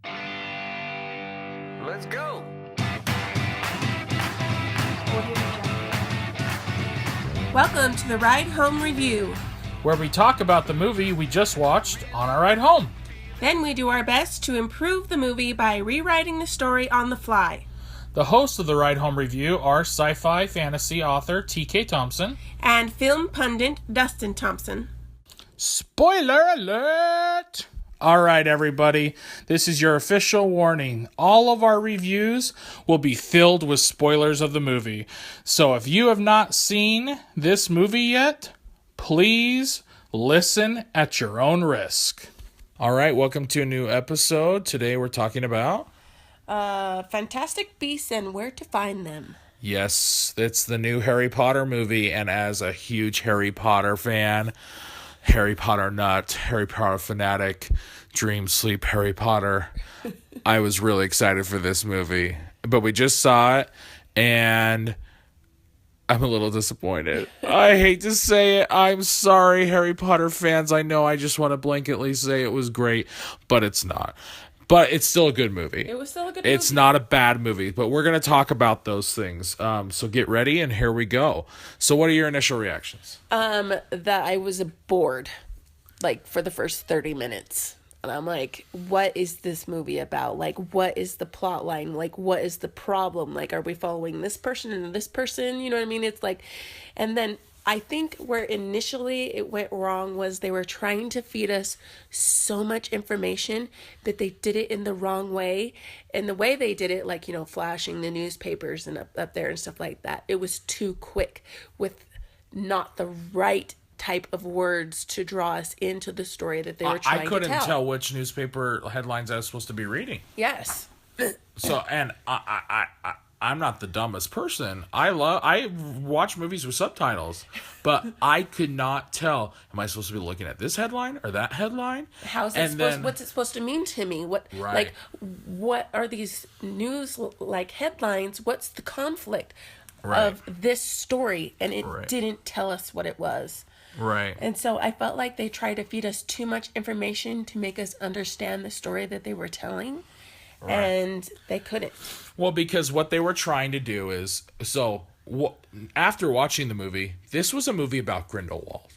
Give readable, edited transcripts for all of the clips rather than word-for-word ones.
Let's go. Welcome to the Ride Home Review. Where we talk about the movie we just watched on our ride home. Then we do our best to improve the movie by rewriting the story on the fly. The hosts of the Ride Home Review are sci-fi fantasy author T.K. Thompson And film pundit Dustin Thompson. Spoiler alert! Alright everybody, this is your official warning. All of our reviews will be filled with spoilers of the movie. So if you have not seen this movie yet, please listen at your own risk. Alright, welcome to a new episode. Today we're talking about... Fantastic Beasts and Where to Find Them. Yes, it's the new Harry Potter movie, and as a huge Harry Potter fan... Harry Potter nut, Harry Potter fanatic, dream, sleep, Harry Potter. I was really excited for this movie. But we just saw it, and I'm a little disappointed. I hate to say it. I'm sorry, Harry Potter fans. I know I just want to blanketly say it was great, but it's not. But it's still a good movie. It was still a good movie. It's not a bad movie, but we're going to talk about those things. So get ready, and here we go. So what are your initial reactions? That I was bored, like, for the first 30 minutes. And I'm like, what is this movie about? Like, what is the plot line? Like, what is the problem? Like, are we following this person and this person? You know what I mean? It's like, and then I think where initially it went wrong was they were trying to feed us so much information, but they did it in the wrong way. And the way they did it, like, you know, flashing the newspapers and up there and stuff like that, it was too quick with not the right type of words to draw us into the story that they were trying to tell. I couldn't tell which newspaper headlines I was supposed to be reading. Yes. So, and I'm not the dumbest person. I watch movies with subtitles, but I could not tell. Am I supposed to be looking at this headline or that headline? How's it supposed? What's it supposed to mean to me? What Right. like what are these news like headlines? What's the conflict of this story? And it didn't tell us what it was. Right. And so I felt like they tried to feed us too much information to make us understand the story that they were telling. Right. And they couldn't. Well, because what they were trying to do is, after watching the movie, this was a movie about Grindelwald.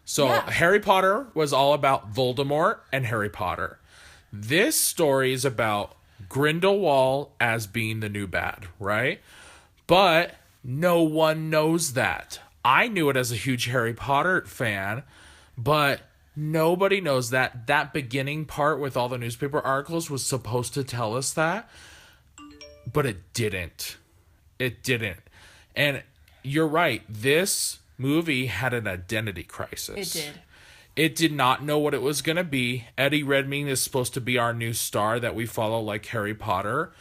So Yeah. Harry Potter was all about Voldemort and Harry Potter. This story is about Grindelwald as being the new bad, right? But no one knows that. I knew it as a huge Harry Potter fan, but nobody knows that. That beginning part with all the newspaper articles was supposed to tell us that, but it didn't. It didn't. And you're right. This movie had an identity crisis. It did. It did not know what it was going to be. Eddie Redmayne is supposed to be our new star that we follow like Harry Potter,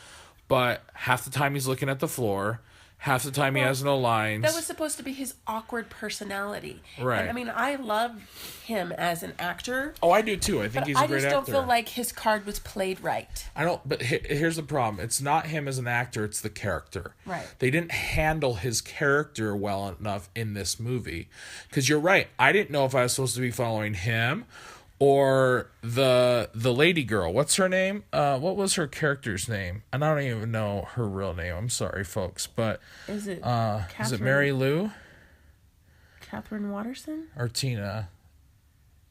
but half the time he's looking at the floor. Half the time he has no lines. That was supposed to be his awkward personality. Right. And, I mean, I love him as an actor. Oh, I do too. I think he's a great actor. I just don't feel like his card was played right. I don't, but here's the problem. It's not him as an actor, it's the character. Right. They didn't handle his character well enough in this movie. Because you're right. I didn't know if I was supposed to be following him or the lady girl. What's her name? What was her character's name? And I don't even know her real name. I'm sorry, folks. But is it Mary Lou? Catherine Watterson? Or Tina?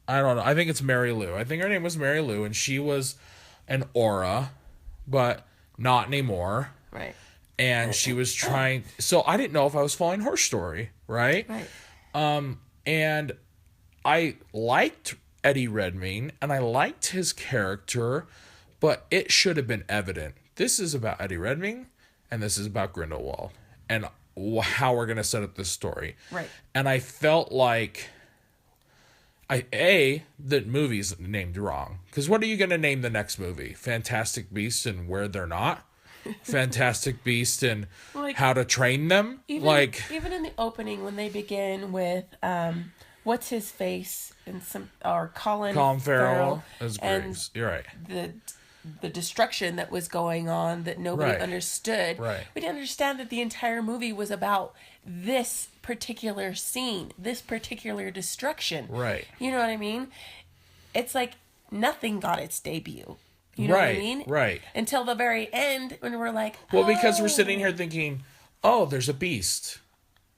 I don't know. I think it's Mary Lou. I think her name was Mary Lou, and she was an aura, but not anymore. Right. And she was trying... So I didn't know if I was following her story, right? Right. And I liked Eddie Redmayne, and I liked his character, but it should have been evident. This is about Eddie Redmayne, and this is about Grindelwald, and how we're going to set up this story. Right. And I felt like, the movie's named wrong. Because what are you going to name the next movie? Fantastic Beasts and Where They're Not? Fantastic Beasts and How to Train Them? Even in the opening, when they begin with... what's his face and Colin Farrell as and Graves. You're right. The destruction that was going on that nobody understood. Right. We didn't understand that the entire movie was about this particular scene, this particular destruction. Right. You know what I mean? It's like nothing got its debut. You know what I Right, mean? right. Until the very end when we're like, Well, because we're oh. sitting here thinking, oh, there's a beast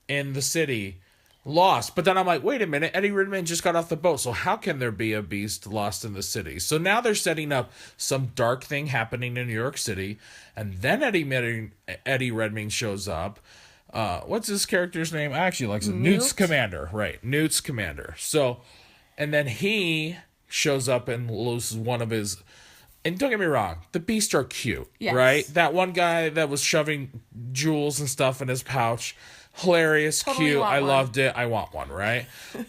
in the city lost. But then I'm like, wait a minute, Eddie Redmayne just got off the boat. So how can there be a beast lost in the city? So now they're setting up some dark thing happening in New York City. And then Eddie Redmayne shows up. What's his character's name? I actually like it. Newt's Commander. Right. Newt's Commander. So, and then he shows up and loses one of his... And don't get me wrong, the beasts are cute, Yes. right? That one guy that was shoving jewels and stuff in his pouch, hilarious, Totally cute. want I one. loved it. I want one, right?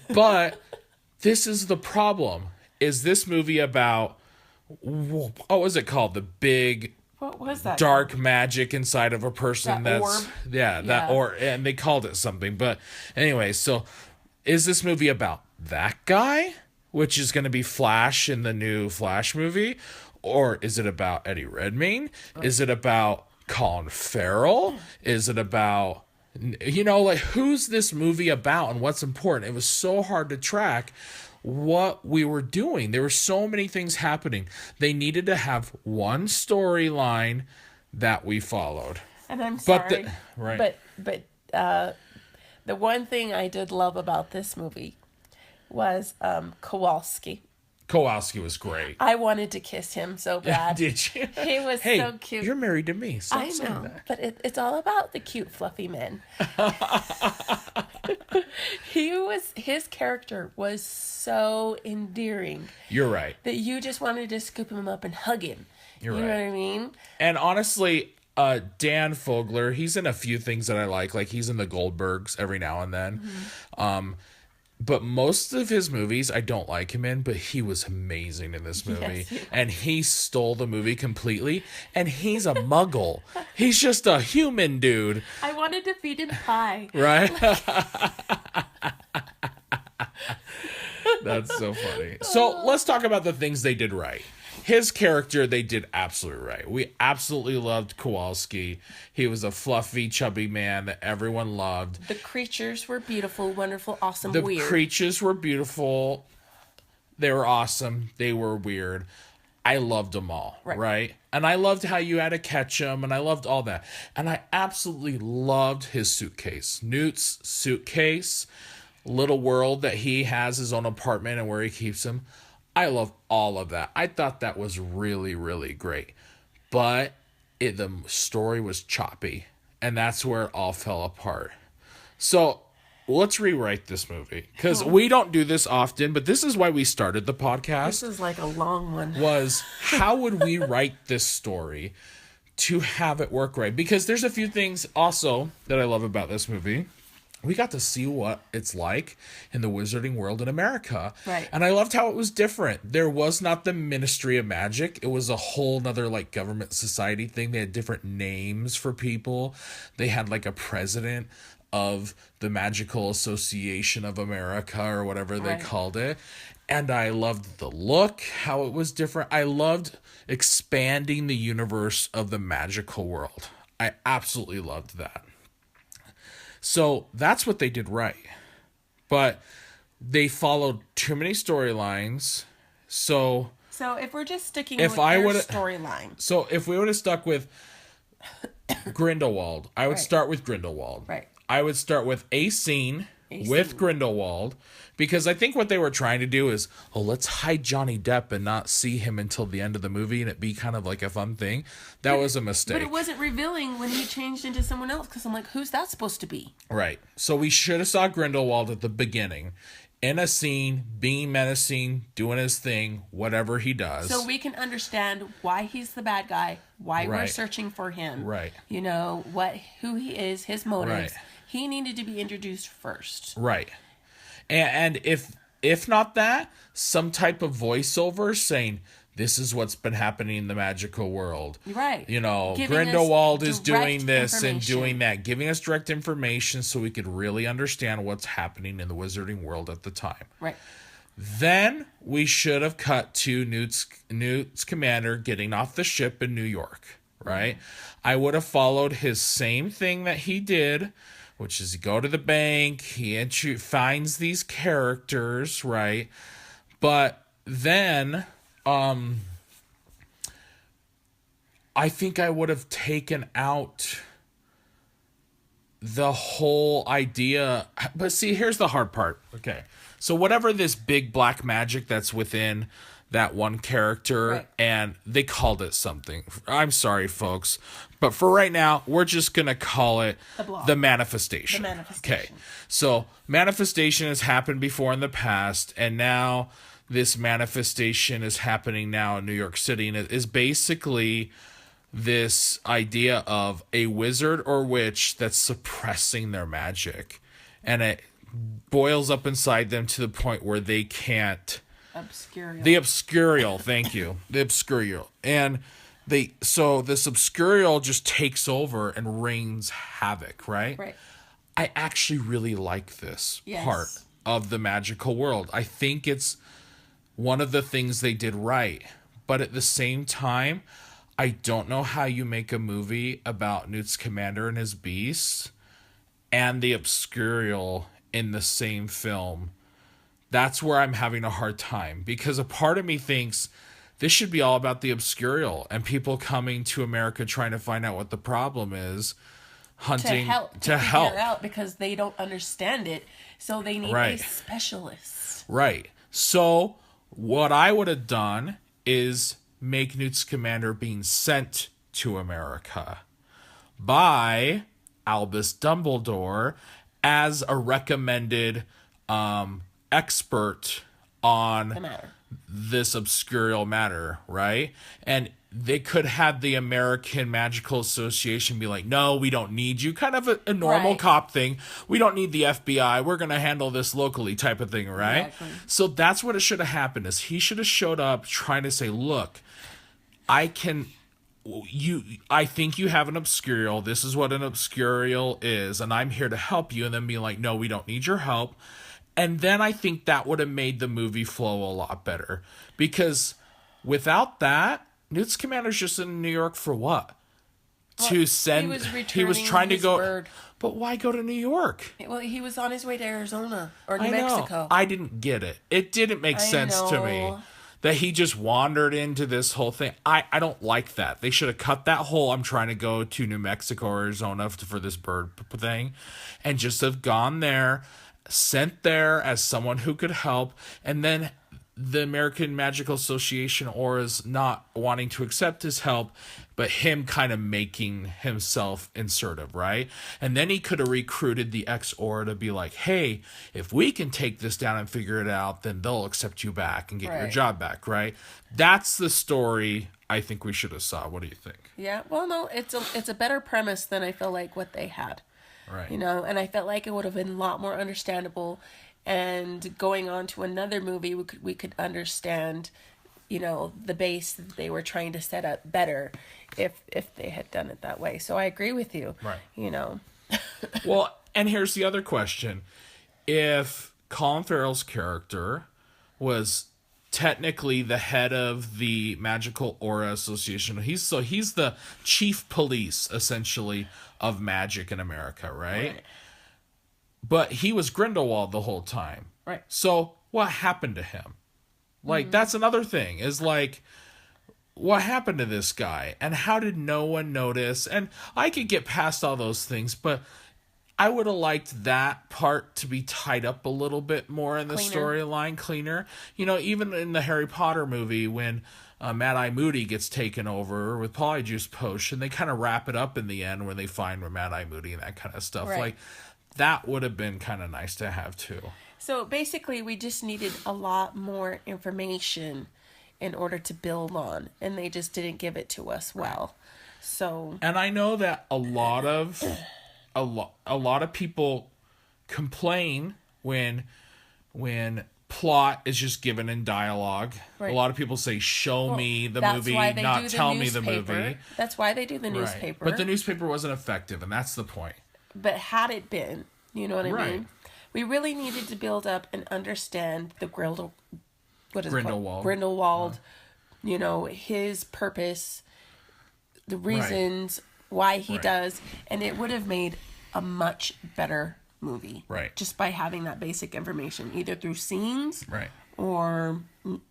But this is the problem. Is this movie about, what was it called? The big What was that? dark magic inside of a person That that's... orb? Yeah, that Yeah. or and they called it something. But anyway, so is this movie about that guy? Which is going to be Flash in the new Flash movie? Or is it about Eddie Redmayne? Is it about Colin Farrell? Is it about, like, who's this movie about and what's important? It was so hard to track what we were doing. There were so many things happening. They needed to have one storyline that we followed. And I'm But sorry. right. But the one thing I did love about this movie was Kowalski. Kowalski was great. I wanted to kiss him so bad. Did you? He was Hey, so cute. you're married to me. Stop I saying know, that. but it's all about the cute, fluffy men. His character was so endearing You're right. that you just wanted to scoop him up and hug him. You're you know right. what I mean? And honestly, Dan Fogler, he's in a few things that I like. Like, he's in the Goldbergs every now and then. Mm-hmm. But most of his movies, I don't like him in, but he was amazing in this movie. Yes, he was. And he stole the movie completely. And he's a muggle. He's just a human dude, I wanted to feed him pie. right? That's so funny. So let's talk about the things they did right. His character, they did absolutely right. We absolutely loved Kowalski. He was a fluffy, chubby man that everyone loved. The creatures were beautiful, wonderful, awesome, The weird. creatures were beautiful. They were awesome. They were weird. I loved them all, right? And I loved how you had to catch them, and I loved all that. And I absolutely loved his suitcase. Newt's suitcase, little world that he has his own apartment and where he keeps them. I love all of that. I thought that was really, really great. But the story was choppy, and that's where it all fell apart. So let's rewrite this movie, because we don't do this often, but this is why we started the podcast. This is like a long one. Was how would we write this story to have it work right? Because there's a few things also that I love about this movie. We got to see what it's like in the wizarding world in America. Right. And I loved how it was different. There was not the Ministry of Magic. It was a whole nother like government society thing. They had different names for people. They had like a president of the Magical Association of America or whatever they called it. And I loved the look, how it was different. I loved expanding the universe of the magical world. I absolutely loved that. So that's what they did right. But they followed too many storylines. So if we're just sticking If with I their would've- storyline. so if we would have stuck with Grindelwald, I would start with Grindelwald. Right. I would start with a scene with scene. Grindelwald, because I think what they were trying to do is, let's hide Johnny Depp and not see him until the end of the movie and it be kind of like a fun thing. That was a mistake. But it wasn't revealing when he changed into someone else, because I'm like, who's that supposed to be? Right. So we should have saw Grindelwald at the beginning, in a scene, being menacing, doing his thing, whatever he does. So we can understand why he's the bad guy, why we're Right. searching for him. Right. You know, who he is, his motives. Right. He needed to be introduced first. Right. And if not that, some type of voiceover saying, this is what's been happening in the magical world. Right. You know, Giving us Grindelwald is direct doing this and information. doing that, giving us direct information so we could really understand what's happening in the wizarding world at the time. Right. Then we should have cut to Newt's commander getting off the ship in New York, right? I would have followed his same thing that he did, which is go to the bank, he finds these characters, right? But then I think I would have taken out the whole idea. But see, here's the hard part. Okay. So whatever this big black magic that's within that one character, Right. and they called it something. I'm sorry, folks. But for right now, we're just going to call it the manifestation. The manifestation. Okay. So manifestation has happened before in the past, and now this manifestation is happening now in New York City, and it is basically this idea of a wizard or witch that's suppressing their magic, and it boils up inside them to the point where they can't. The obscurial, thank you. The obscurial. And so this obscurial just takes over and reigns havoc, right? Right. I actually really like this part of the magical world. I think it's one of the things they did right. But at the same time, I don't know how you make a movie about Newt Scamander and his beasts and the obscurial in the same film. That's where I'm having a hard time, because a part of me thinks this should be all about the obscurial and people coming to America trying to find out what the problem is, hunting to help out, because they don't understand it, so they need a specialist. Right. So what I would have done is make Newt Scamander being sent to America by Albus Dumbledore as a recommended expert on this obscurial matter, right? And they could have the American Magical Association be like, no, we don't need you. Kind of a normal cop thing. We don't need the FBI. We're going to handle this locally type of thing, right? Exactly. So that's what it should have happened, is he should have showed up trying to say, look, I think you have an obscurial. This is what an obscurial is, and I'm here to help you. And then be like, no, we don't need your help. And then I think that would have made the movie flow a lot better. Because without that, Newt Scamander's just in New York for what? Well, he was trying to go. Bird. But why go to New York? Well, he was on his way to Arizona or New Mexico. I didn't get it. It didn't make sense to me that he just wandered into this whole thing. I don't like that. They should have cut that whole I'm trying to go to New Mexico or Arizona for this bird thing, and just have gone there, sent there as someone who could help, and then the American Magical Association Aura's not wanting to accept his help, but him kind of making himself insertive, right? And then he could have recruited the ex-Aura to be like, hey, if we can take this down and figure it out, then they'll accept you back and get your job back, right? That's the story I think we should have saw. What do you think? Yeah, well, no, it's a better premise than I feel like what they had. Right. You know, and I felt like it would have been a lot more understandable. And going on to another movie, we could understand, you know, the base that they were trying to set up better if they had done it that way. So I agree with you. Right. You know. Well, and here's the other question. If Colin Farrell's character was technically the head of the Magical Aura Association, he's the chief police, essentially, of magic in America, right? But he was Grindelwald the whole time. Right. So what happened to him? Like, that's another thing, is like, what happened to this guy? And how did no one notice? And I could get past all those things, but I would have liked that part to be tied up a little bit more in the storyline, cleaner. You know, even in the Harry Potter movie, when Mad-Eye Moody gets taken over with Polyjuice Potion, they kind of wrap it up in the end when they find where Mad-Eye Moody and that kind of stuff. Right. Like, that would have been kind of nice to have too. So basically, we just needed a lot more information in order to build on, and they just didn't give it to us well. So, and I know that a lot of people complain when plot is just given in dialogue. Right. A lot of people say, "Show me the movie, not tell me the movie." That's why they do the newspaper. But the newspaper wasn't effective, and that's the point. But had it been, you know what I mean? We really needed to build up and understand the Grindelwald. You know, his purpose, the reasons why he does, and it would have made a much better movie. Right. Just by having that basic information, either through scenes Or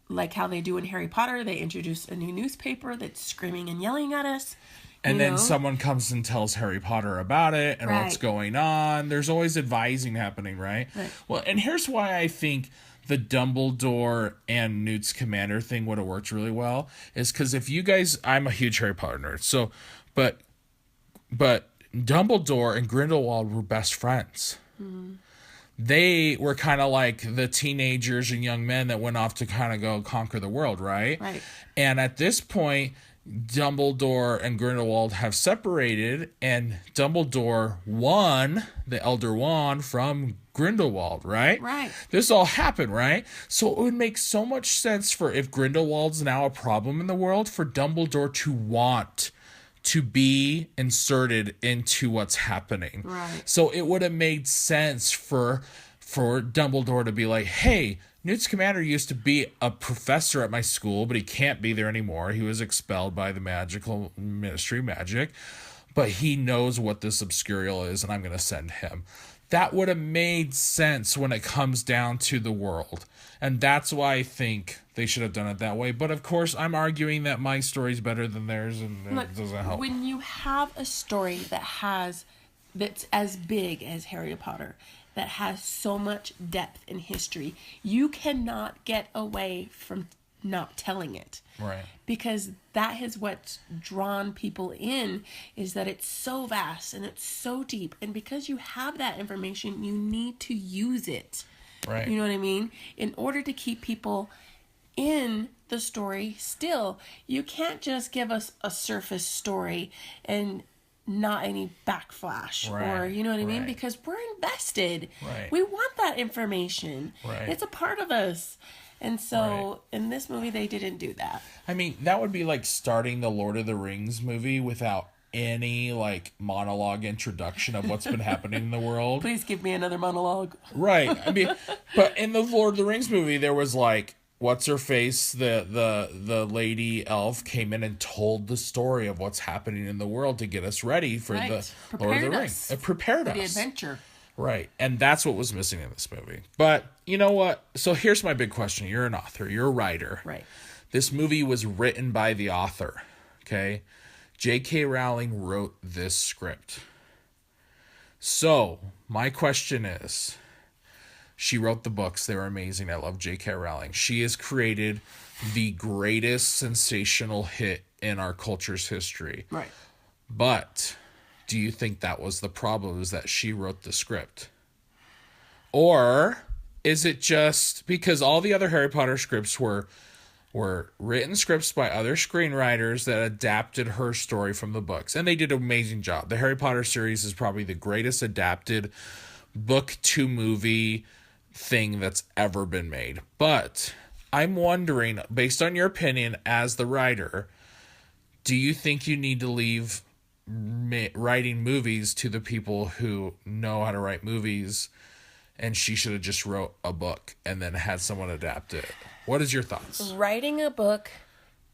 like how they do in Harry Potter, they introduce a new newspaper that's screaming and yelling at us. And then someone comes and tells Harry Potter about it and what's going on. There's always advising happening, right? Well, and here's why I think the Dumbledore and Newt Scamander thing would have worked really well. Is because if you guys... I'm a huge Harry Potter nerd. So, but Dumbledore and Grindelwald were best friends. Mm-hmm. They were kind of like the teenagers and young men that went off to kind of go conquer the world, right? Right. And at this point, Dumbledore and Grindelwald have separated, and Dumbledore won the Elder Wand from Grindelwald, right? Right. This all happened, right? So it would make so much sense for, if Grindelwald's now a problem in the world, for Dumbledore to want to be inserted into what's happening. Right. So it would have made sense for Dumbledore to be like, hey, Newt Scamander used to be a professor at my school, but he can't be there anymore. He was expelled by the magical Ministry of Magic, but he knows what this Obscurial is, and I'm going to send him. That would have made sense when it comes down to the world. And that's why I think they should have done it that way. But of course, I'm arguing that my story's better than theirs, and it doesn't help. When you have a story that's as big as Harry Potter, that has so much depth in history, you cannot get away from not telling it. Right. Because that is what's drawn people in, is that it's so vast and it's so deep. And because you have that information, you need to use it. Right. You know what I mean? In order to keep people in the story still, you can't just give us a surface story and not any backflash, or you know what I mean? Because we're invested. Right. We want that information. Right. It's a part of us. And so in this movie, they didn't do that. I mean, that would be like starting the Lord of the Rings movie without any like monologue introduction of what's been happening in the world. Please give me another monologue. Right. I mean, but in the Lord of the Rings movie, there was like, what's her face? The lady elf came in and told the story of what's happening in the world to get us ready for the Lord of the Rings. It prepared us. For the adventure. Right. And that's what was missing in this movie. But you know what? So here's my big question. You're an author. You're a writer. Right. This movie was written by the author. Okay. J.K. Rowling wrote this script. So my question is, she wrote the books. They were amazing. I love J.K. Rowling. She has created the greatest sensational hit in our culture's history. Right. But do you think that was the problem, is that she wrote the script? Or is it just because all the other Harry Potter scripts were written scripts by other screenwriters that adapted her story from the books? And they did an amazing job. The Harry Potter series is probably the greatest adapted book to movie thing that's ever been made. But I'm wondering, based on your opinion as the writer, do you think you need to leave writing movies to the people who know how to write movies, and she should have just wrote a book and then had someone adapt it? What is your thoughts? Writing a book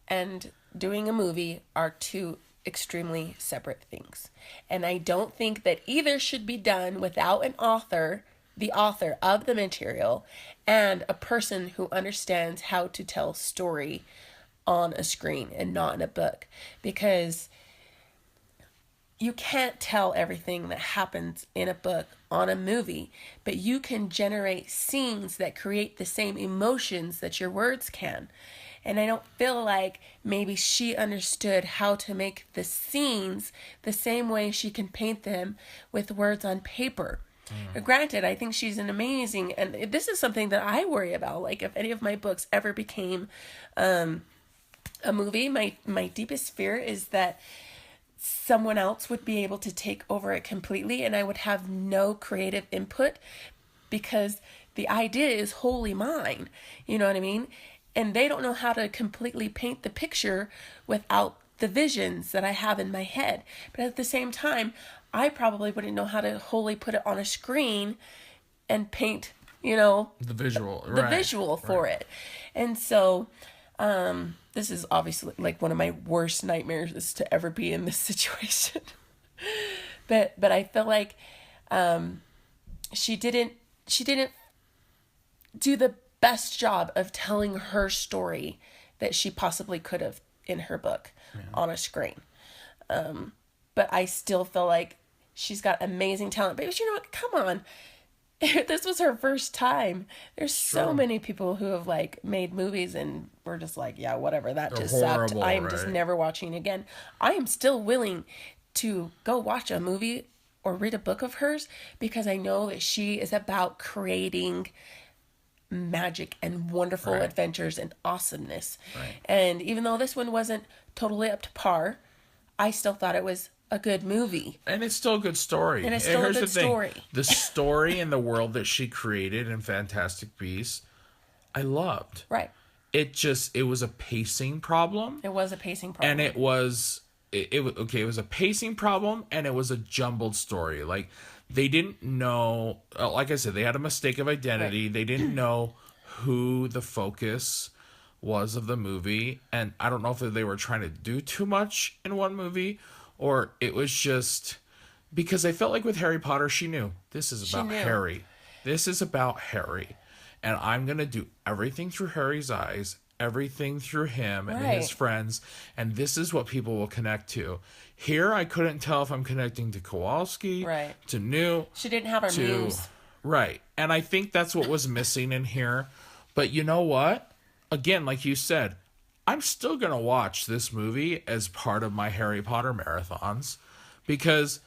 and doing a movie are two extremely separate things. And I don't think that either should be done without an author, the author of the material, and a person who understands how to tell story on a screen and not in a book. Because you can't tell everything that happens in a book on a movie, but you can generate scenes that create the same emotions that your words can. And I don't feel like maybe she understood how to make the scenes the same way she can paint them with words on paper. Granted, I think she's an amazing, and this is something that I worry about. Like, if any of my books ever became a movie, my deepest fear is that someone else would be able to take over it completely, and I would have no creative input because the idea is wholly mine. You know what I mean? And they don't know how to completely paint the picture without the visions that I have in my head. But at the same time, I probably wouldn't know how to wholly put it on a screen and paint, the visual for it. And so this is obviously like one of my worst nightmares, is to ever be in this situation. but I feel like she didn't do the best job of telling her story that she possibly could have in her book on a screen. But I still feel like she's got amazing talent. But you know what? Come on. This was her first time. There's so many people who have like made movies and we're just like, yeah, whatever. That just sucked. I am just never watching it again. I am still willing to go watch a movie or read a book of hers because I know that she is about creating magic and wonderful adventures and awesomeness. And even though this one wasn't totally up to par, I still thought it was a good movie. And it's still a good story. And it's still a good story. The story and the world that she created in Fantastic Beasts, I loved. Right. It was a pacing problem. It was a pacing problem. And it was a pacing problem and it was a jumbled story. Like, they didn't know, like I said, they had a mistake of identity. Right. They didn't know who the focus was of the movie. And I don't know if they were trying to do too much in one movie or it was just because I felt like with Harry Potter, she knew this is about Harry. This is about Harry. And I'm going to do everything through Harry's eyes, everything through him and his friends. And this is what people will connect to. Here, I couldn't tell if I'm connecting to Kowalski, to Newt. She didn't have her muse. Right. And I think that's what was missing in here. But you know what? Again, like you said, I'm still going to watch this movie as part of my Harry Potter marathons because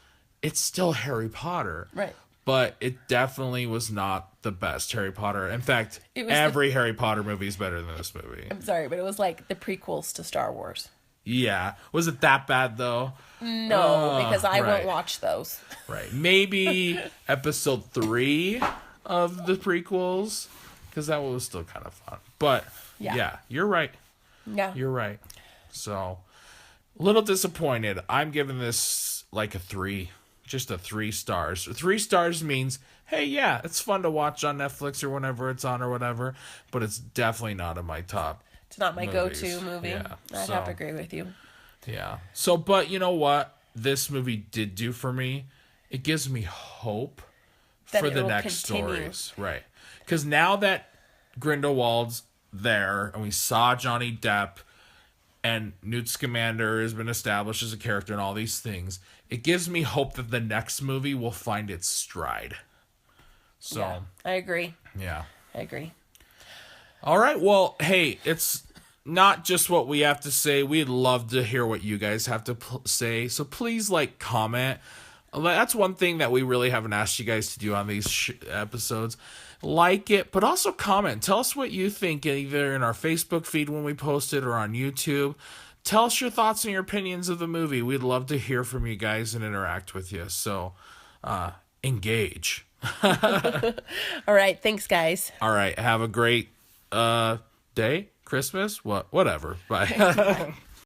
it's still Harry Potter. Right. But it definitely was not the best Harry Potter. In fact, every Harry Potter movie is better than this movie. I'm sorry, but it was like the prequels to Star Wars. Yeah. Was it that bad, though? No, because I won't watch those. Right. Maybe episode 3 of the prequels, because that one was still kind of fun. But, yeah, you're right. Yeah. You're right. So, a little disappointed. I'm giving this like a 3. Just a 3 stars. 3 stars means, hey, yeah, it's fun to watch on Netflix or whenever it's on or whatever, but it's definitely not in my top. It's not my go-to movie. Yeah, I'd have to agree with you. Yeah. So, but you know what this movie did do for me? It gives me hope for the next stories. Right. Because now that Grindelwald's there and we saw Johnny Depp and Newt Scamander has been established as a character and all these things, it gives me hope that the next movie will find its stride. So, yeah, I agree. Yeah. I agree. All right. Well, hey, it's not just what we have to say. We'd love to hear what you guys have to say. So please, comment. That's one thing that we really haven't asked you guys to do on these episodes. Like it, but also comment. Tell us what you think, either in our Facebook feed when we post it or on YouTube. Tell us your thoughts and your opinions of the movie. We'd love to hear from you guys and interact with you. So, engage. All right. Thanks, guys. All right. Have a great day, Christmas, whatever. Bye.